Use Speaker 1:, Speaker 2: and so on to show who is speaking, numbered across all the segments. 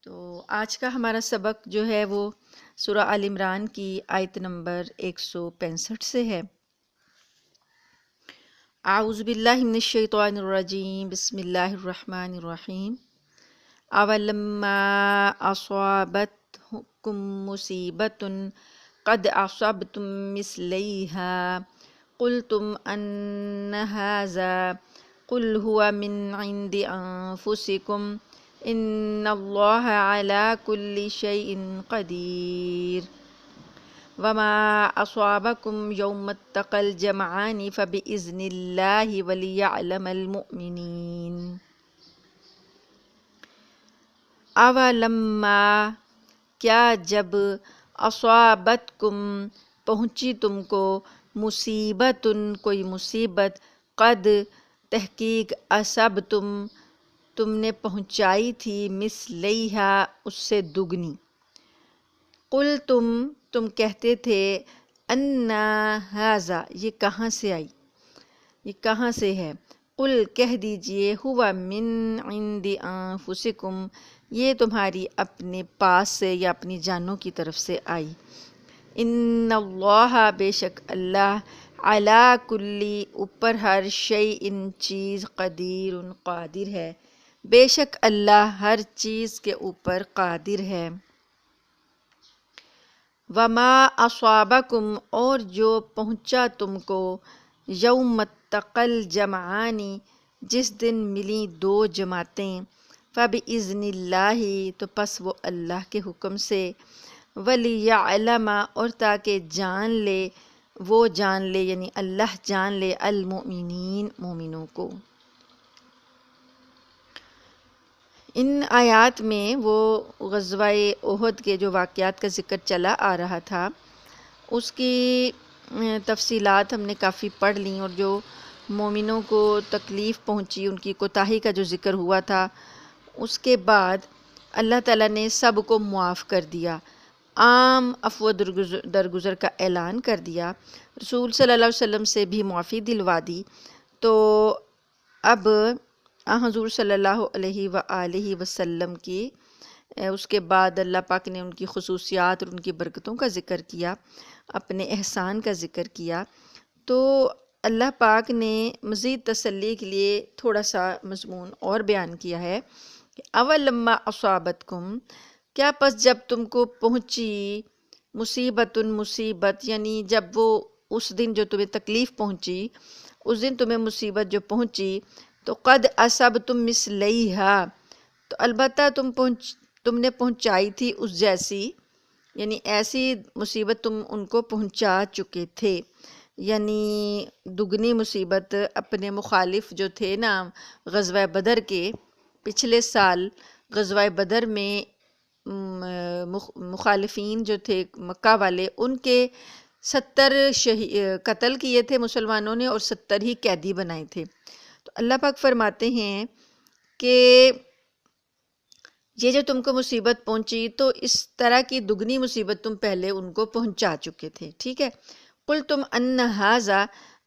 Speaker 1: تو آج کا ہمارا سبق جو ہے وہ سورہ آل عمران کی آیت نمبر 165 سے ہے۔ اعوذ باللہ من الشیطان الرجیم، بسم اللہ الرحمن الرحیم۔ اولما اصابتکم مصیبۃ قد اصبتم مثلیہا قلتم ان ھذا قل هو من عند انفسکم ان اللہ علی کل شیء قدیر وما اصابکم یوم التقى الجمعان فبإذن اللہ ولیعلم المؤمنین۔ اولما کیا جب اصابتکم پہنچی تم کو مصیبت کوئی مصیبت قد تحقیق اصبتم تم نے پہنچائی تھی مثلیہا اس سے دگنی قل تم کہتے تھے انا ھذا یہ کہاں سے آئی، یہ کہاں سے ہے۔ قل کہہ دیجئے ہوا من عند انفسکم یہ تمہاری اپنے پاس سے یا اپنی جانوں کی طرف سے آئی۔ ان اللہ بے شک اللہ علی کلی اوپر ہر شیء چیز قدیر قادر ہے، بے شک اللہ ہر چیز کے اوپر قادر ہے۔ وما اصابکم اور جو پہنچا تم کو یوم التقى الجمعان جس دن ملی دو جماعتیں فبإذن اللہ تو پس وہ اللہ کے حکم سے ولیعلم اور تاکہ جان لے وہ جان لے یعنی اللہ جان لے المؤمنین مومنوں کو۔ ان آیات میں وہ غزوہ احد کے جو واقعات کا ذکر چلا آ رہا تھا اس کی تفصیلات ہم نے کافی پڑھ لیں، اور جو مومنوں کو تکلیف پہنچی ان کی کوتاہی کا جو ذکر ہوا تھا اس کے بعد اللہ تعالیٰ نے سب کو معاف کر دیا، عام عفو درگزر کا اعلان کر دیا، رسول صلی اللہ علیہ وسلم سے بھی معافی دلوا دی۔ تو اب حضور صلی اللہ علیہ وآلہ وسلم کی اس کے بعد اللہ پاک نے ان کی خصوصیات اور ان کی برکتوں کا ذکر کیا، اپنے احسان کا ذکر کیا، تو اللہ پاک نے مزید تسلی کے لیے تھوڑا سا مضمون اور بیان کیا ہے کہ اولما اصابتکم کیا پس جب تم کو پہنچی مصیبت یعنی جب وہ اس دن جو تمہیں تکلیف پہنچی اس دن تمہیں مصیبت جو پہنچی تو قد اصبتم مثلیہا تو البتہ تم نے پہنچائی تھی اس جیسی، یعنی ایسی مصیبت تم ان کو پہنچا چکے تھے، یعنی دگنی مصیبت اپنے مخالف جو تھے نا غزوہ بدر کے پچھلے سال غزوہ بدر میں مخالفین جو تھے مکہ والے ان کے 70 قتل کیے تھے مسلمانوں نے اور 70 ہی قیدی بنائے تھے۔ تو اللہ پاک فرماتے ہیں کہ یہ جو تم کو مصیبت پہنچی تو اس طرح کی دگنی مصیبت تم پہلے ان کو پہنچا چکے تھے، ٹھیک ہے۔ قل تم ان ھذا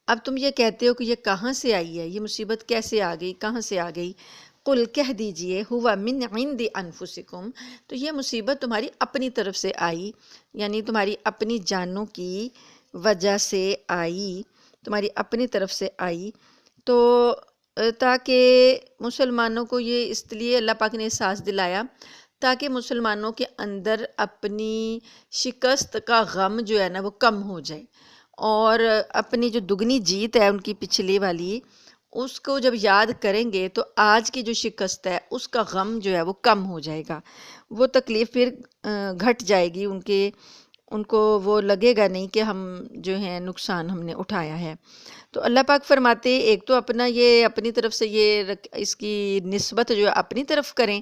Speaker 1: اب تم یہ کہتے ہو کہ یہ کہاں سے آئی ہے، یہ مصیبت کیسے آ گئی، کہاں سے آ گئی۔ قل کہہ دیجئے ہوا من عند انفسکم تو یہ مصیبت تمہاری اپنی طرف سے آئی، یعنی تمہاری اپنی جانوں کی وجہ سے آئی، تمہاری اپنی طرف سے آئی۔ تو تاکہ مسلمانوں کو یہ اس لیے اللہ پاک نے احساس دلایا تاکہ مسلمانوں کے اندر اپنی شکست کا غم جو ہے نا وہ کم ہو جائے، اور اپنی جو دگنی جیت ہے ان کی پچھلی والی اس کو جب یاد کریں گے تو آج کی جو شکست ہے اس کا غم جو ہے وہ کم ہو جائے گا، وہ تکلیف پھر گھٹ جائے گی، ان کو وہ لگے گا نہیں کہ ہم جو ہیں نقصان ہم نے اٹھایا ہے۔ تو اللہ پاک فرماتے ایک تو اپنا یہ اپنی طرف سے یہ اس کی نسبت جو اپنی طرف کریں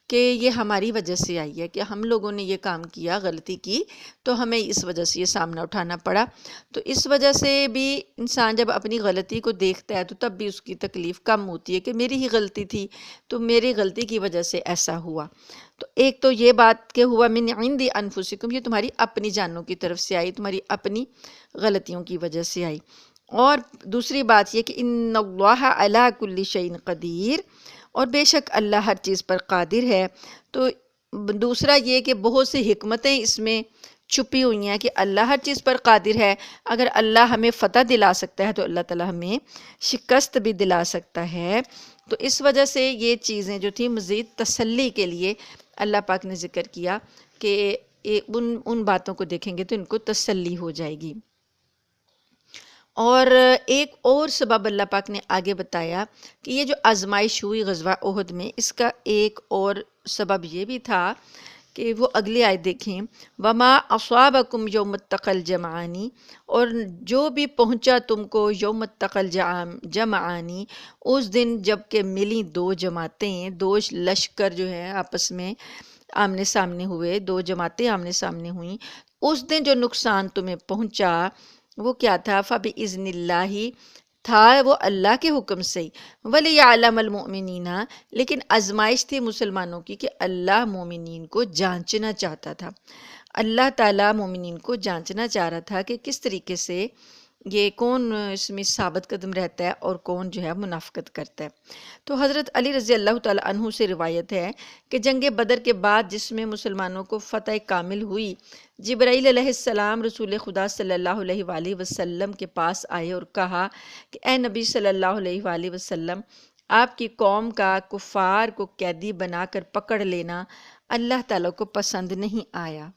Speaker 1: کہ یہ ہماری وجہ سے آئی ہے، کہ ہم لوگوں نے یہ کام کیا، غلطی کی تو ہمیں اس وجہ سے یہ سامنا اٹھانا پڑا۔ تو اس وجہ سے بھی انسان جب اپنی غلطی کو دیکھتا ہے تو تب بھی اس کی تکلیف کم ہوتی ہے کہ میری ہی غلطی تھی تو میری غلطی کی وجہ سے ایسا ہوا۔ تو ایک تو یہ بات کہ ہوا من عند انفسکم یہ تمہاری اپنی جانوں کی طرف سے آئی، تمہاری اپنی غلطیوں کی وجہ سے آئی۔ اور دوسری بات یہ کہ ان اللہ علی کل شیء قدیر اور بے شک اللہ ہر چیز پر قادر ہے۔ تو دوسرا یہ کہ بہت سی حکمتیں اس میں چھپی ہوئی ہیں کہ اللہ ہر چیز پر قادر ہے. اگر اللہ ہمیں فتح دلا سکتا ہے تو اللہ تعالیٰ ہمیں شکست بھی دلا سکتا ہے. تو اس وجہ سے یہ چیزیں جو تھیں مزید تسلی کے لیے اللہ پاک نے ذکر کیا کہ ان باتوں کو دیکھیں گے تو ان کو تسلی ہو جائے گی. اور ایک اور سبب اللہ پاک نے آگے بتایا کہ یہ جو آزمائش ہوئی غزوہ احد میں، اس کا ایک اور سبب یہ بھی تھا کہ وہ اگلی آیت دیکھیں، وما اصابکم یوم التقى الجمعان، اور جو بھی پہنچا تم کو یوم التقى الجمعان، اس دن جب کہ ملی دو جماعتیں، دو لشکر جو ہے آپس میں آمنے سامنے ہوئے، دو جماعتیں آمنے سامنے ہوئیں، اس دن جو نقصان تمہیں پہنچا وہ کیا تھا؟ فَبِإِذْنِ اللَّهِ، تھا وہ اللہ کے حکم سے. وَلِيَعْلَمَ الْمُؤْمِنِينَ، لیکن آزمائش تھی مسلمانوں کی کہ اللہ مومنین کو جانچنا چاہتا تھا. اللہ تعالیٰ مومنین کو جانچنا چاہ رہا تھا کہ کس طریقے سے یہ کون اس میں ثابت قدم رہتا ہے اور کون جو ہے منافقت کرتا ہے. تو حضرت علی رضی اللہ تعالیٰ عنہ سے روایت ہے کہ جنگ بدر کے بعد جس میں مسلمانوں کو فتح کامل ہوئی، جبرائیل علیہ السلام رسول خدا صلی اللہ علیہ وآلہ وسلم کے پاس آئے اور کہا کہ اے نبی صلی اللہ علیہ وآلہ وسلم، آپ کی قوم کا کفار کو قیدی بنا کر پکڑ لینا اللہ تعالیٰ کو پسند نہیں آیا.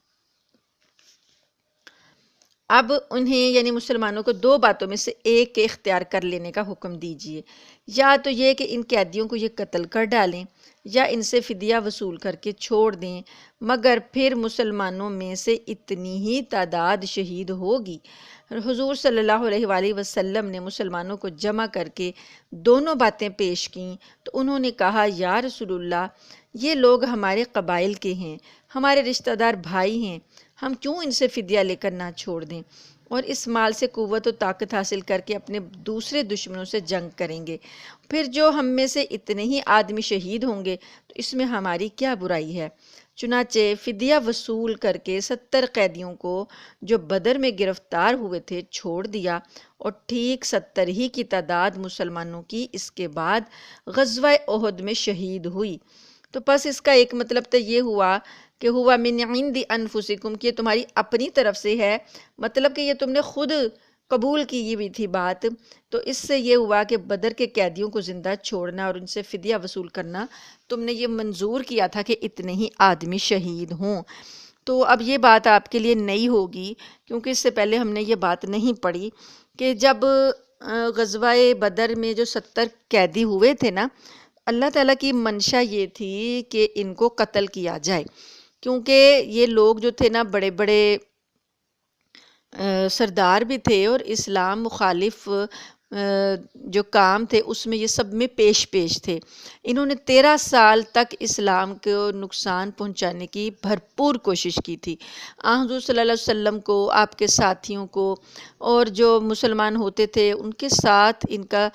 Speaker 1: اب انہیں یعنی مسلمانوں کو دو باتوں میں سے ایک کے اختیار کر لینے کا حکم دیجیے، یا تو یہ کہ ان قیدیوں کو یہ قتل کر ڈالیں یا ان سے فدیہ وصول کر کے چھوڑ دیں، مگر پھر مسلمانوں میں سے اتنی ہی تعداد شہید ہوگی. حضور صلی اللہ علیہ وآلہ وسلم نے مسلمانوں کو جمع کر کے دونوں باتیں پیش کیں تو انہوں نے کہا، یا رسول اللہ، یہ لوگ ہمارے قبائل کے ہیں، ہمارے رشتہ دار بھائی ہیں، ہم کیوں ان سے فدیہ لے کر نہ چھوڑ دیں اور اس مال سے قوت و طاقت حاصل کر کے اپنے دوسرے دشمنوں سے جنگ کریں گے. پھر جو ہم میں سے اتنے ہی آدمی شہید ہوں گے تو اس میں ہماری کیا برائی ہے. چنانچہ فدیہ وصول کر کے 70 قیدیوں کو جو بدر میں گرفتار ہوئے تھے چھوڑ دیا، اور ٹھیک 70 ہی کی تعداد مسلمانوں کی اس کے بعد غزوہ احد میں شہید ہوئی. تو پس اس کا ایک مطلب تو یہ ہوا کہ ہوا من عند انفسکم، کہ یہ تمہاری اپنی طرف سے ہے، مطلب کہ یہ تم نے خود قبول کی ہوئی تھی بات. تو اس سے یہ ہوا کہ بدر کے قیدیوں کو زندہ چھوڑنا اور ان سے فدیہ وصول کرنا تم نے یہ منظور کیا تھا کہ اتنے ہی آدمی شہید ہوں. تو اب یہ بات آپ کے لیے نئی ہوگی کیونکہ اس سے پہلے ہم نے یہ بات نہیں پڑھی کہ جب غزوہ بدر میں جو 70 قیدی ہوئے تھے نا، اللہ تعالیٰ کی منشا یہ تھی کہ ان کو قتل کیا جائے، کیونکہ یہ لوگ جو تھے نا بڑے بڑے سردار بھی تھے اور اسلام مخالف جو کام تھے اس میں یہ سب میں پیش تھے. انہوں نے 13 سال تک اسلام کو نقصان پہنچانے کی بھرپور کوشش کی تھی. حضور صلی اللہ علیہ وسلم کو، آپ کے ساتھیوں کو، اور جو مسلمان ہوتے تھے ان کے ساتھ ان کا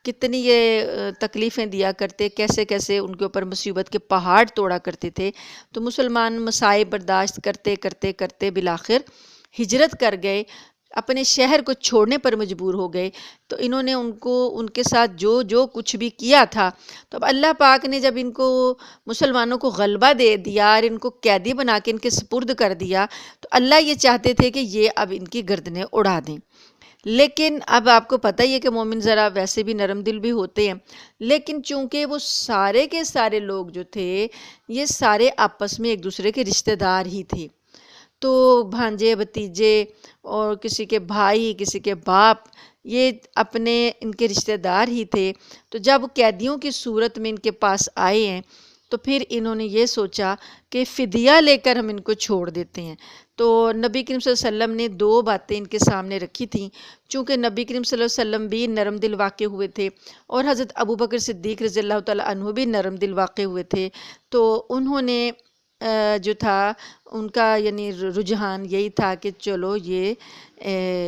Speaker 1: کتنی یہ تکلیفیں دیا کرتے، کیسے کیسے ان کے اوپر مصیبت کے پہاڑ توڑا کرتے تھے. تو مسلمان مسائب برداشت کرتے کرتے کرتے بالآخر ہجرت کر گئے، اپنے شہر کو چھوڑنے پر مجبور ہو گئے. تو انہوں نے ان کے ساتھ جو کچھ بھی کیا تھا، تو اب اللہ پاک نے جب ان کو مسلمانوں کو غلبہ دے دیا اور ان کو قیدی بنا کے ان کے سپرد کر دیا، تو اللہ یہ چاہتے تھے کہ یہ اب ان کی گردنیں اڑا دیں. لیکن اب آپ کو پتہ ہی ہے کہ مومن ذرا ویسے بھی نرم دل بھی ہوتے ہیں، لیکن چونکہ وہ سارے کے سارے لوگ جو تھے یہ سارے آپس میں ایک دوسرے کے رشتہ دار ہی تھے، تو بھانجے بھتیجے اور کسی کے بھائی کسی کے باپ، یہ اپنے ان کے رشتہ دار ہی تھے. تو جب قیدیوں کی صورت میں ان کے پاس آئے ہیں تو پھر انہوں نے یہ سوچا کہ فدیہ لے کر ہم ان کو چھوڑ دیتے ہیں. تو نبی کریم صلی اللہ علیہ وسلم نے 2 باتیں ان کے سامنے رکھی تھیں، چونکہ نبی کریم صلی اللہ علیہ وسلم بھی نرم دل واقع ہوئے تھے اور حضرت ابوبکر صدیق رضی اللہ تعالیٰ عنہ بھی نرم دل واقع ہوئے تھے. تو انہوں نے جو تھا ان کا یعنی رجحان یہی تھا کہ چلو یہ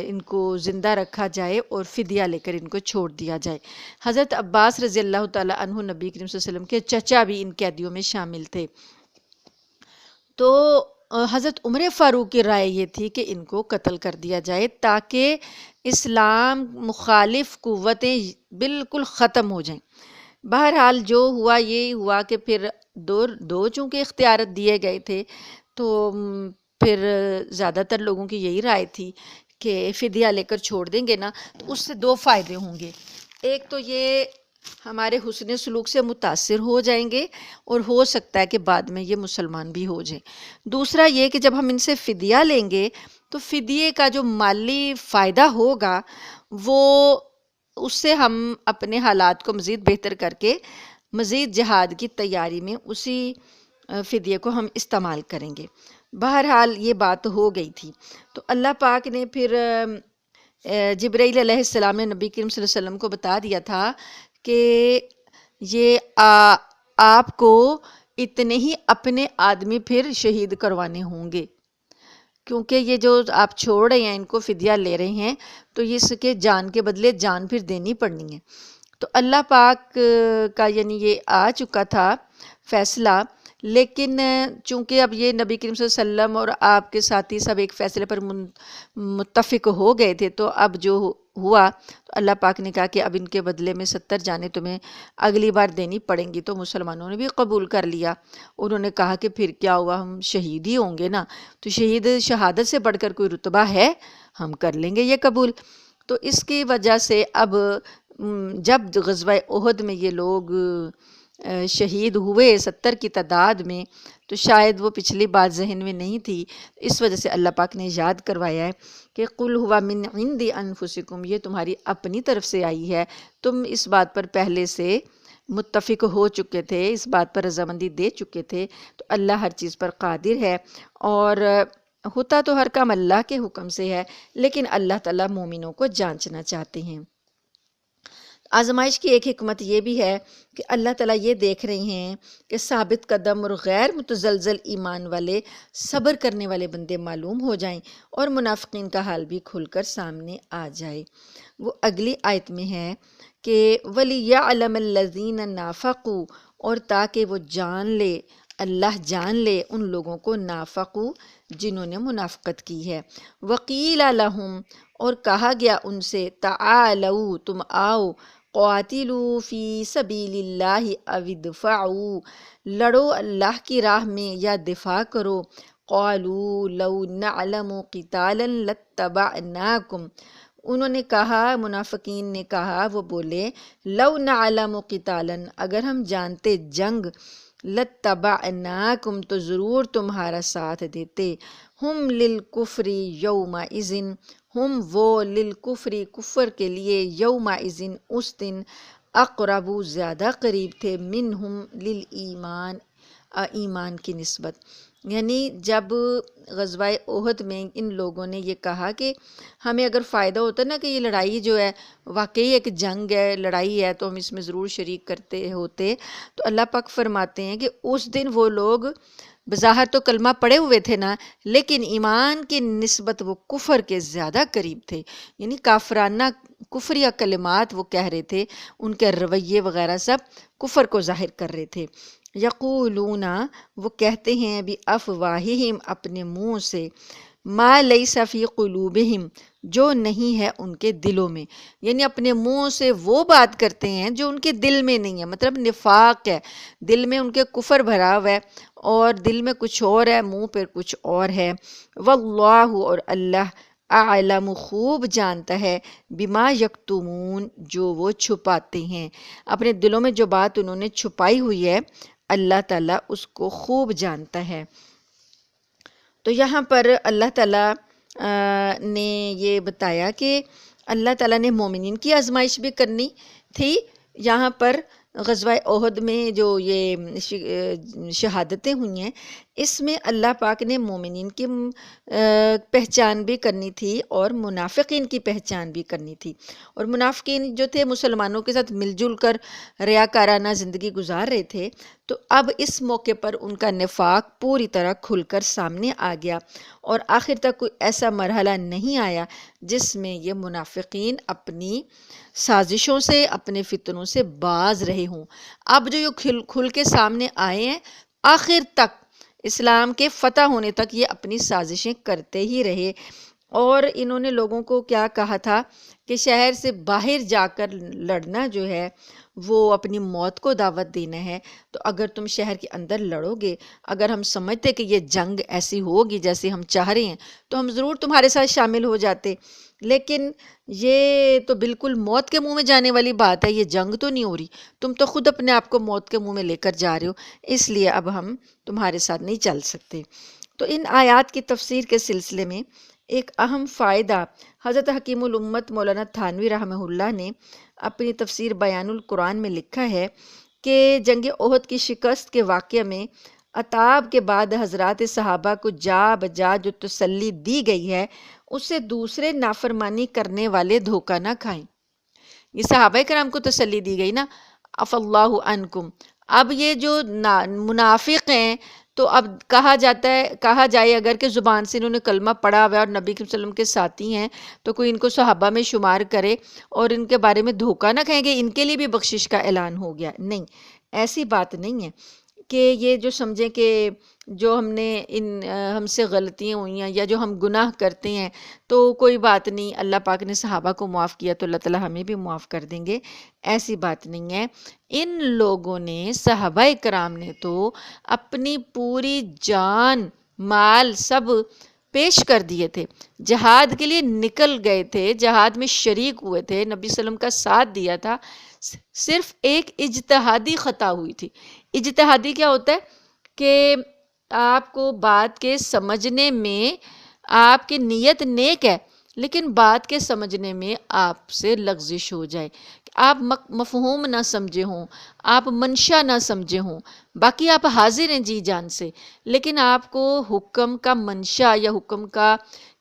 Speaker 1: ان کو زندہ رکھا جائے اور فدیہ لے کر ان کو چھوڑ دیا جائے. حضرت عباس رضی اللہ تعالیٰ عنہ نبی کریم صلی اللہ علیہ وسلم کے چچا بھی ان قیدیوں میں شامل تھے. تو حضرت عمر فاروق کی رائے یہ تھی کہ ان کو قتل کر دیا جائے تاکہ اسلام مخالف قوتیں بالکل ختم ہو جائیں. بہرحال جو ہوا یہ ہوا کہ پھر دو چونکہ اختیارات دیے گئے تھے تو پھر زیادہ تر لوگوں کی یہی رائے تھی کہ فدیہ لے کر چھوڑ دیں گے نا تو اس سے دو فائدے ہوں گے. ایک تو یہ ہمارے حسن سلوک سے متاثر ہو جائیں گے اور ہو سکتا ہے کہ بعد میں یہ مسلمان بھی ہو جائیں. دوسرا یہ کہ جب ہم ان سے فدیہ لیں گے تو فدیے کا جو مالی فائدہ ہوگا وہ اس سے ہم اپنے حالات کو مزید بہتر کر کے مزید جہاد کی تیاری میں اسی فدیے کو ہم استعمال کریں گے. بہرحال یہ بات ہو گئی تھی. تو اللہ پاک نے پھر جبرائیل علیہ السلام نے نبی کریم صلی اللہ علیہ وسلم کو بتا دیا تھا کہ یہ آپ کو اتنے ہی اپنے آدمی پھر شہید کروانے ہوں گے، کیونکہ یہ جو آپ چھوڑ رہے ہیں ان کو فدیہ لے رہے ہیں تو اس کے جان کے بدلے جان پھر دینی پڑنی ہے. تو اللہ پاک کا یعنی یہ آ چکا تھا فیصلہ، لیکن چونکہ اب یہ نبی کریم صلی اللہ علیہ وسلم اور آپ کے ساتھی سب ایک فیصلے پر متفق ہو گئے تھے، تو اب جو ہوا تو اللہ پاک نے کہا کہ اب ان کے بدلے میں 70 جانیں تمہیں اگلی بار دینی پڑیں گی. تو مسلمانوں نے بھی قبول کر لیا. انہوں نے کہا کہ پھر کیا ہوا، ہم شہید ہی ہوں گے نا، تو شہادت سے بڑھ کر کوئی رتبہ ہے، ہم کر لیں گے یہ قبول. تو اس کی وجہ سے اب جب غزوہ احد میں یہ لوگ شہید ہوئے 70 کی تعداد میں، تو شاید وہ پچھلی بات ذہن میں نہیں تھی، اس وجہ سے اللہ پاک نے یاد کروایا ہے کہ قل ہوا من عند انفسکم، یہ تمہاری اپنی طرف سے آئی ہے، تم اس بات پر پہلے سے متفق ہو چکے تھے، اس بات پر رضامندی دے چکے تھے. تو اللہ ہر چیز پر قادر ہے اور ہوتا تو ہر کام اللہ کے حکم سے ہے، لیکن اللہ تعالیٰ مومنوں کو جانچنا چاہتے ہیں. آزمائش کی ایک حکمت یہ بھی ہے کہ اللہ تعالیٰ یہ دیکھ رہے ہیں کہ ثابت قدم اور غیر متزلزل ایمان والے صبر کرنے والے بندے معلوم ہو جائیں اور منافقین کا حال بھی کھل کر سامنے آ جائے. وہ اگلی آیت میں ہے کہ وَلِيَعْلَمَ الَّذِينَ نَافَقُوا، اور تاکہ وہ جان لے، اللہ جان لے ان لوگوں کو نافقو جنہوں نے منافقت کی ہے. وَقِيلَ لَهُمْ، اور کہا گیا ان سے تعالوا، تم آؤ، قاتلوا فی سبیل اللہ او ادفعوا، لڑو اللہ کی راہ میں یا دفاع کرو. قالوا لو نعلم قتالا لاتبعناکم، انہوں نے کہا، منافقین نے کہا، وہ بولے لو نعلم قتالا، اگر ہم جانتے جنگ، لاتبعناکم، تو ضرور تمہارا ساتھ دیتے. ہم للکفر یومئذ، ہم وہ للکفر، کفر کے لیے، یومئذ اس دن، اقرب زیادہ قریب تھے، منہم للایمان، ایمان کی نسبت. یعنی جب غزوہ احد میں ان لوگوں نے یہ کہا کہ ہمیں اگر فائدہ ہوتا نا کہ یہ لڑائی جو ہے واقعی ایک جنگ ہے، لڑائی ہے، تو ہم اس میں ضرور شریک کرتے ہوتے. تو اللہ پاک فرماتے ہیں کہ اس دن وہ لوگ بظاہر تو کلمہ پڑے ہوئے تھے نا، لیکن ایمان کی نسبت وہ کفر کے زیادہ قریب تھے. یعنی کافرانہ کفریہ کلمات وہ کہہ رہے تھے، ان کے رویے وغیرہ سب کفر کو ظاہر کر رہے تھے. یقولون، وہ کہتے ہیں، بافواہہم، اپنے منہ سے، ما لیس فی قلوبہم، جو نہیں ہے ان کے دلوں میں. یعنی اپنے منہ سے وہ بات کرتے ہیں جو ان کے دل میں نہیں ہے، مطلب نفاق ہے، دل میں ان کے کفر بھرا ہوا ہے اور دل میں کچھ اور ہے، منہ پر کچھ اور ہے. واللہ، اور اللہ، اعلم، خوب جانتا ہے، بما یکتمون، جو وہ چھپاتے ہیں. اپنے دلوں میں جو بات انہوں نے چھپائی ہوئی ہے اللہ تعالیٰ اس کو خوب جانتا ہے. تو یہاں پر اللہ تعالیٰ نے یہ بتایا کہ اللہ تعالیٰ نے مومنین کی آزمائش بھی کرنی تھی. یہاں پر غزوہ احد میں جو یہ شہادتیں ہوئی ہیں، اس میں اللہ پاک نے مومنین کی پہچان بھی کرنی تھی اور منافقین کی پہچان بھی کرنی تھی. اور منافقین جو تھے مسلمانوں کے ساتھ مل جل کر ریاکارانہ زندگی گزار رہے تھے، تو اب اس موقع پر ان کا نفاق پوری طرح کھل کر سامنے آ گیا اور آخر تک کوئی ایسا مرحلہ نہیں آیا جس میں یہ منافقین اپنی سازشوں سے، اپنے فتنوں سے باز رہے ہوں. اب جو یہ کھل کے سامنے آئے ہیں، آخر تک اسلام کے فتح ہونے تک یہ اپنی سازشیں کرتے ہی رہے. اور انہوں نے لوگوں کو کیا کہا تھا کہ شہر سے باہر جا کر لڑنا جو ہے وہ اپنی موت کو دعوت دینا ہے، تو اگر تم شہر کے اندر لڑو گے، اگر ہم سمجھتے کہ یہ جنگ ایسی ہوگی جیسے ہم چاہ رہے ہیں تو ہم ضرور تمہارے ساتھ شامل ہو جاتے، لیکن یہ تو بالکل موت کے منہ میں جانے والی بات ہے، یہ جنگ تو نہیں ہو رہی، تم تو خود اپنے آپ کو موت کے منہ میں لے کر جا رہے ہو، اس لیے اب ہم تمہارے ساتھ نہیں چل سکتے۔ تو ان آیات کی تفسیر کے سلسلے میں ایک اہم فائدہ حضرت حکیم الامت مولانا تھانوی رحمہ اللہ نے اپنی تفسیر بیان القرآن میں لکھا ہے کہ جنگ احد کی شکست کے واقعہ میں عتاب کے بعد حضرات صحابہ کو جا بجا جو تسلی دی گئی ہے اس سے دوسرے نافرمانی کرنے والے دھوکہ نہ کھائیں۔ یہ صحابہ کرام کو تسلی دی گئی نا، عف اللہ عنکم۔ اب یہ جو منافق ہیں تو اب کہا جائے اگر کہ زبان سے انہوں نے کلمہ پڑھا ہوا ہے اور نبی صلی اللہ علیہ وسلم کے ساتھی ہیں تو کوئی ان کو صحابہ میں شمار کرے اور ان کے بارے میں دھوکہ نہ کہیں گے ان کے لیے بھی بخشش کا اعلان ہو گیا، نہیں، ایسی بات نہیں ہے کہ یہ جو سمجھیں کہ جو ہم سے غلطیاں ہوئی ہیں یا جو ہم گناہ کرتے ہیں تو کوئی بات نہیں، اللہ پاک نے صحابہ کو معاف کیا تو اللہ تعالیٰ ہمیں بھی معاف کر دیں گے، ایسی بات نہیں ہے۔ ان لوگوں نے، صحابہ کرام نے تو اپنی پوری جان مال سب پیش کر دیے تھے، جہاد کے لیے نکل گئے تھے، جہاد میں شریک ہوئے تھے، نبی صلی اللہ علیہ وسلم کا ساتھ دیا تھا، صرف ایک اجتہادی خطا ہوئی تھی۔ اجتہادی کیا ہوتا ہے کہ آپ کو بات کے سمجھنے میں آپ کی نیت نیک ہے لیکن بات کے سمجھنے میں آپ سے لغزش ہو جائے، آپ مفہوم نہ سمجھے ہوں، آپ منشا نہ سمجھے ہوں، باقی آپ حاضر ہیں جی جان سے، لیکن آپ کو حکم کا منشا یا حکم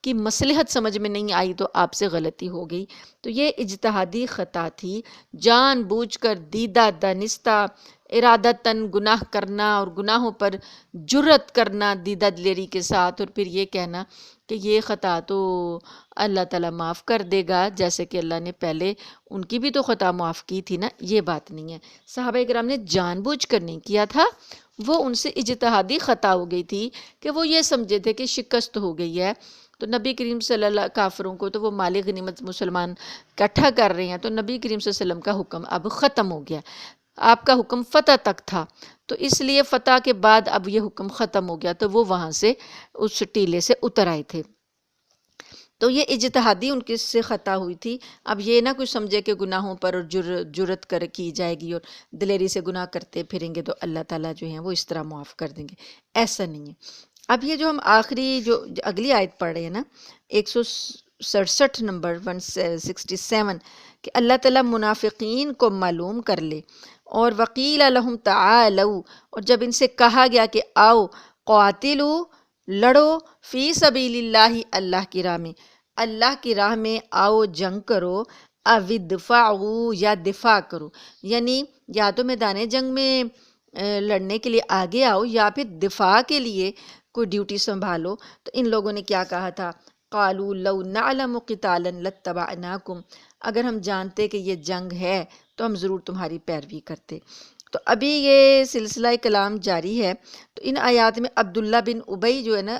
Speaker 1: کی مصلحت سمجھ میں نہیں آئی تو آپ سے غلطی ہو گئی۔ تو یہ اجتہادی خطا تھی، جان بوجھ کر دیدہ دانستہ ارادتاً گناہ کرنا اور گناہوں پر جرت کرنا دیدہ دلیری کے ساتھ، اور پھر یہ کہنا کہ یہ خطا تو اللہ تعالیٰ معاف کر دے گا، جیسے کہ اللہ نے پہلے ان کی بھی تو خطا معاف کی تھی نا، یہ بات نہیں ہے۔ صحابہ کرام نے جان بوجھ کر نہیں کیا تھا، وہ ان سے اجتہادی خطا ہو گئی تھی کہ وہ یہ سمجھے تھے کہ شکست ہو گئی ہے تو نبی کریم صلی اللہ کافروں کو تو وہ مال غنیمت مسلمان اکٹھا کر رہے ہیں تو نبی کریم صلی اللہ علیہ وسلم کا حکم اب ختم ہو گیا، آپ کا حکم فتح تک تھا، تو اس لیے فتح کے بعد اب یہ حکم ختم ہو گیا تو وہ وہاں سے اس ٹیلے سے اتر آئے تھے۔ تو یہ اجتہادی ان کے سے خطا ہوئی تھی۔ اب یہ نہ کوئی سمجھے کہ گناہوں پر اور جرت کر کی جائے گی اور دلیری سے گناہ کرتے پھریں گے تو اللہ تعالیٰ جو ہیں وہ اس طرح معاف کر دیں گے، ایسا نہیں ہے۔ اب یہ جو ہم آخری جو اگلی آیت پڑھ رہے ہیں نا 167 نمبر 167 کہ اللہ تعالیٰ منافقین کو معلوم کر لے، اور وقیل لہم تعالوا، اور جب ان سے کہا گیا کہ آؤ قاتلوا، لڑو فی سبیل اللہ، اللہ کی راہ میں آؤ جنگ کرو، او ادفعوا، یا دفاع کرو، یعنی یا تو میدان جنگ میں لڑنے کے لیے آگے آؤ یا پھر دفاع کے لیے کوئی ڈیوٹی سنبھالو۔ تو ان لوگوں نے کیا کہا تھا، قالوا لو نعلم قتالا لاتبعناکم، اگر ہم جانتے کہ یہ جنگ ہے تو ہم ضرور تمہاری پیروی کرتے۔ تو ابھی یہ سلسلہ کلام جاری ہے، تو ان آیات میں عبداللہ بن ابی جو ہے نا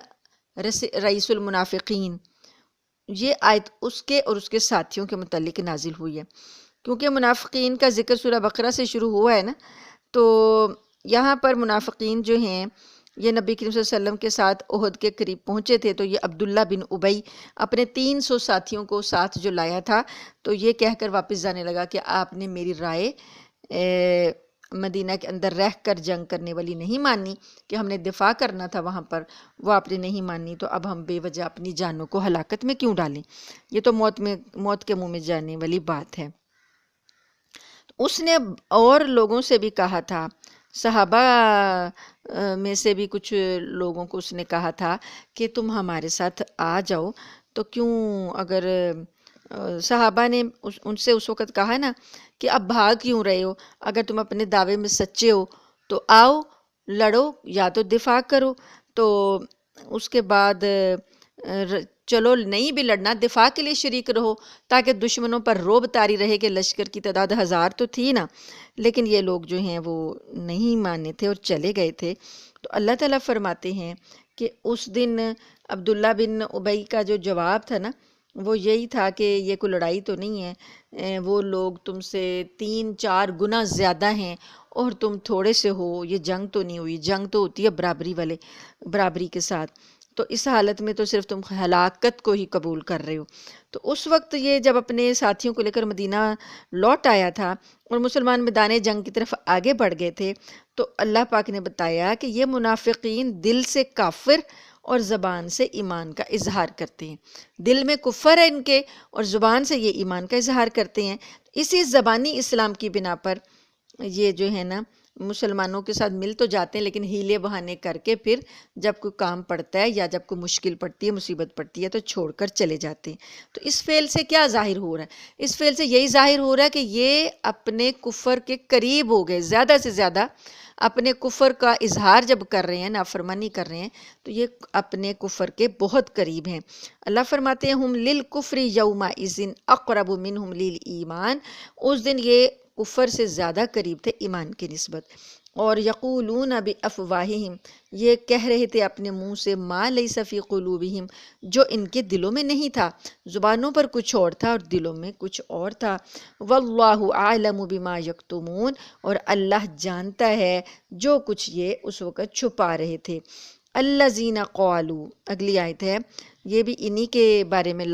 Speaker 1: رئیس المنافقین، یہ آیت اس کے اور اس کے ساتھیوں کے متعلق نازل ہوئی ہے، کیونکہ منافقین کا ذکر سورہ بقرہ سے شروع ہوا ہے نا، تو یہاں پر منافقین جو ہیں یہ نبی کریم صلی اللہ علیہ وسلم کے ساتھ احد کے قریب پہنچے تھے، تو یہ عبداللہ بن ابی اپنے 300 ساتھیوں کو ساتھ جو لایا تھا تو یہ کہہ کر واپس جانے لگا کہ آپ نے میری رائے مدینہ کے اندر رہ کر جنگ کرنے والی نہیں مانی، کہ ہم نے دفاع کرنا تھا وہاں پر، وہ آپ نے نہیں مانی، تو اب ہم بے وجہ اپنی جانوں کو ہلاکت میں کیوں ڈالیں، یہ تو موت کے منہ میں جانے والی بات ہے۔ اس نے اور لوگوں سے بھی کہا تھا، صحابہ میں سے بھی کچھ لوگوں کو اس نے کہا تھا کہ تم ہمارے ساتھ آ جاؤ، تو کیوں اگر صحابہ نے ان سے اس وقت کہا نا کہ اب بھاگ کیوں رہے ہو، اگر تم اپنے دعوے میں سچے ہو تو آؤ لڑو یا تو دفاع کرو، تو اس کے بعد چلو نہیں بھی لڑنا دفاع کے لیے شریک رہو تاکہ دشمنوں پر رعب طاری رہے کہ لشکر کی تعداد 1000 تو تھی نا، لیکن یہ لوگ جو ہیں وہ نہیں مانے تھے اور چلے گئے تھے۔ تو اللہ تعالیٰ فرماتے ہیں کہ اس دن عبداللہ بن ابی کا جو جواب تھا نا وہ یہی تھا کہ یہ کوئی لڑائی تو نہیں ہے، وہ لوگ تم سے 3-4 گنا زیادہ ہیں اور تم تھوڑے سے ہو، یہ جنگ تو نہیں ہوئی، جنگ تو ہوتی ہے برابری کے ساتھ، تو اس حالت میں تو صرف تم ہلاکت کو ہی قبول کر رہے ہو۔ تو اس وقت یہ جب اپنے ساتھیوں کو لے کر مدینہ لوٹ آیا تھا اور مسلمان میدان جنگ کی طرف آگے بڑھ گئے تھے، تو اللہ پاک نے بتایا کہ یہ منافقین دل سے کافر اور زبان سے ایمان کا اظہار کرتے ہیں، دل میں کفر ہے ان کے اور زبان سے یہ ایمان کا اظہار کرتے ہیں۔ اسی زبانی اسلام کی بنا پر یہ جو ہے نا مسلمانوں کے ساتھ مل تو جاتے ہیں، لیکن ہیلے بہانے کر کے پھر جب کوئی کام پڑتا ہے یا جب کوئی مشکل پڑتی ہے، مصیبت پڑتی ہے، تو چھوڑ کر چلے جاتے ہیں۔ تو اس فعل سے کیا ظاہر ہو رہا ہے؟ اس فعل سے یہی ظاہر ہو رہا ہے کہ یہ اپنے کفر کے قریب ہو گئے، زیادہ سے زیادہ اپنے کفر کا اظہار جب کر رہے ہیں، نافرمانی کر رہے ہیں، تو یہ اپنے کفر کے بہت قریب ہیں۔ اللہ فرماتے ہیں ہم للکفر یومئذ اقرب منہم للایمان، اس دن یہ کفر سے زیادہ قریب تھے ایمان کی نسبت۔ اور یقولون بافواہہم، یہ کہہ رہے تھے اپنے منہ سے، ما لیس فی قلوبہم، جو ان کے دلوں میں نہیں تھا، زبانوں پر کچھ اور تھا اور دلوں میں کچھ اور تھا۔ واللہ اعلم بما یکتمون، اور اللہ جانتا ہے جو کچھ یہ اس وقت چھپا رہے تھے۔ الذین قالوا، اگلی آیت ہے، یہ بھی انہی کے بارے میں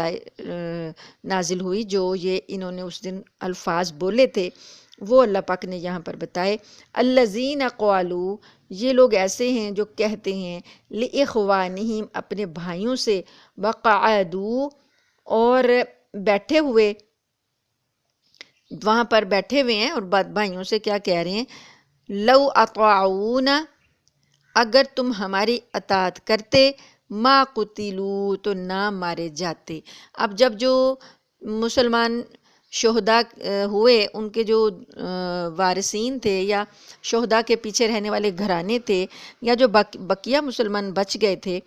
Speaker 1: نازل ہوئی جو یہ انہوں نے اس دن الفاظ بولے تھے، وہ اللہ پاک نے یہاں پر بتائے۔ الذین قالوا، یہ لوگ ایسے ہیں جو کہتے ہیں، لاخوانہم، اپنے بھائیوں سے، وقعدوا، اور بیٹھے ہوئے، وہاں پر بیٹھے ہوئے ہیں اور بھائیوں سے کیا کہہ رہے ہیں؟ لو اطاعونا، اگر تم ہماری اطاعت کرتے، ما قتلوا، تو نہ مارے جاتے۔ اب جب جو مسلمان شہداء ہوئے، ان کے جو وارثین تھے یا شہداء کے پیچھے رہنے والے گھرانے تھے یا جو بقیہ مسلمان بچ گئے تھے،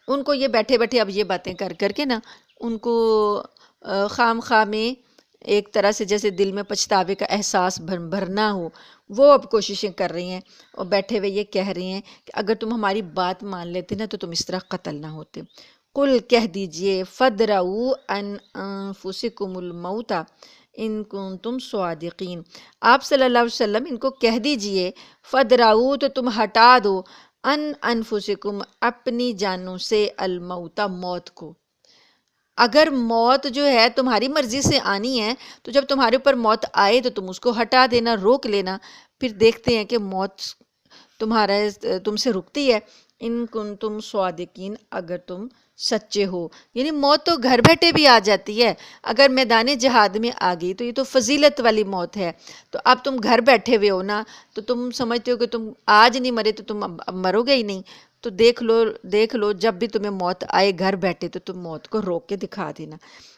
Speaker 1: ان کو یہ بیٹھے بیٹھے اب یہ باتیں کر کر کے نا ان کو خام خواہ میں ایک طرح سے جیسے دل میں پچھتاوے کا احساس بھرنا ہو، وہ اب کوششیں کر رہی ہیں اور بیٹھے ہوئے یہ کہہ رہی ہیں کہ اگر تم ہماری بات مان لیتے نا تو تم اس طرح قتل نہ ہوتے۔ قل، کہہ دیجئے، فادرؤوا عن انفسکم الموت ان کنتم صادقین، آپ صلی اللہ علیہ وسلم ان کو کہہ دیجئے، فادرؤوا، تو تم ہٹا دو، ان انفسکم، اپنی جانوں سے، الموت، موت کو۔ اگر موت جو ہے تمہاری مرضی سے آنی ہے تو جب تمہارے اوپر موت آئے تو تم اس کو ہٹا دینا، روک لینا، پھر دیکھتے ہیں کہ موت تم سے رکتی ہے۔ ان کنتم صادقین، اگر تم سچے ہو، یعنی موت تو گھر بیٹھے بھی آ جاتی ہے، اگر میدان جہاد میں آ گئی تو یہ تو فضیلت والی موت ہے۔ تو اب تم گھر بیٹھے ہوئے ہو نا، تو تم سمجھتے ہو کہ تم آج نہیں مرے تو تم اب مرو گے ہی نہیں، تو دیکھ لو جب بھی تمہیں موت آئے گھر بیٹھے تو تم موت کو روک کے دکھا دینا۔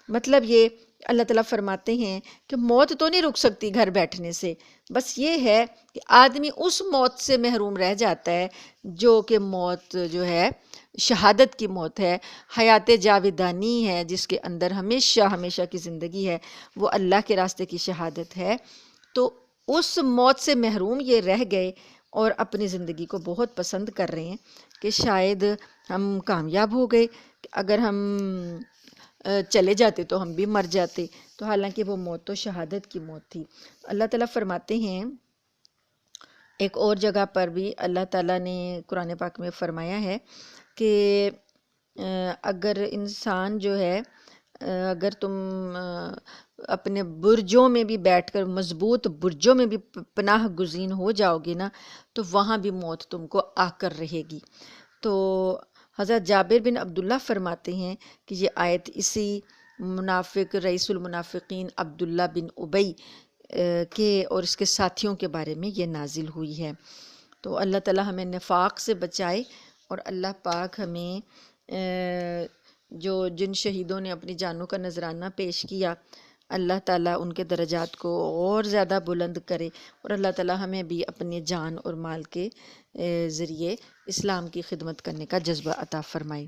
Speaker 1: مطلب یہ اللہ تعالیٰ فرماتے ہیں کہ موت تو نہیں رک سکتی گھر بیٹھنے سے، بس یہ ہے کہ آدمی اس موت سے محروم رہ جاتا ہے جو کہ موت جو ہے شہادت کی موت ہے، حیات جاودانی ہے، جس کے اندر ہمیشہ ہمیشہ کی زندگی ہے، وہ اللہ کے راستے کی شہادت ہے۔ تو اس موت سے محروم یہ رہ گئے اور اپنی زندگی کو بہت پسند کر رہے ہیں کہ شاید ہم کامیاب ہو گئے، اگر ہم چلے جاتے تو ہم بھی مر جاتے، تو حالانکہ وہ موت تو شہادت کی موت تھی۔ اللہ تعالیٰ فرماتے ہیں ایک اور جگہ پر بھی، اللہ تعالیٰ نے قرآن پاک میں فرمایا ہے کہ اگر انسان جو ہے، اگر تم اپنے برجوں میں بھی بیٹھ کر، مضبوط برجوں میں بھی پناہ گزین ہو جاؤ گے نا، تو وہاں بھی موت تم کو آ کر رہے گی۔ تو حضرت جابر بن عبداللہ فرماتے ہیں کہ یہ آیت اسی منافق رئیس المنافقین عبداللہ بن ابی کے اور اس کے ساتھیوں کے بارے میں یہ نازل ہوئی ہے۔ تو اللہ تعالیٰ ہمیں نفاق سے بچائے، اور اللہ پاک ہمیں جن شہیدوں نے اپنی جانوں کا نذرانہ پیش کیا، اللہ تعالیٰ ان کے درجات کو اور زیادہ بلند کرے، اور اللہ تعالیٰ ہمیں بھی اپنی جان اور مال کے ذریعے اسلام کی خدمت کرنے کا جذبہ عطا فرمائے۔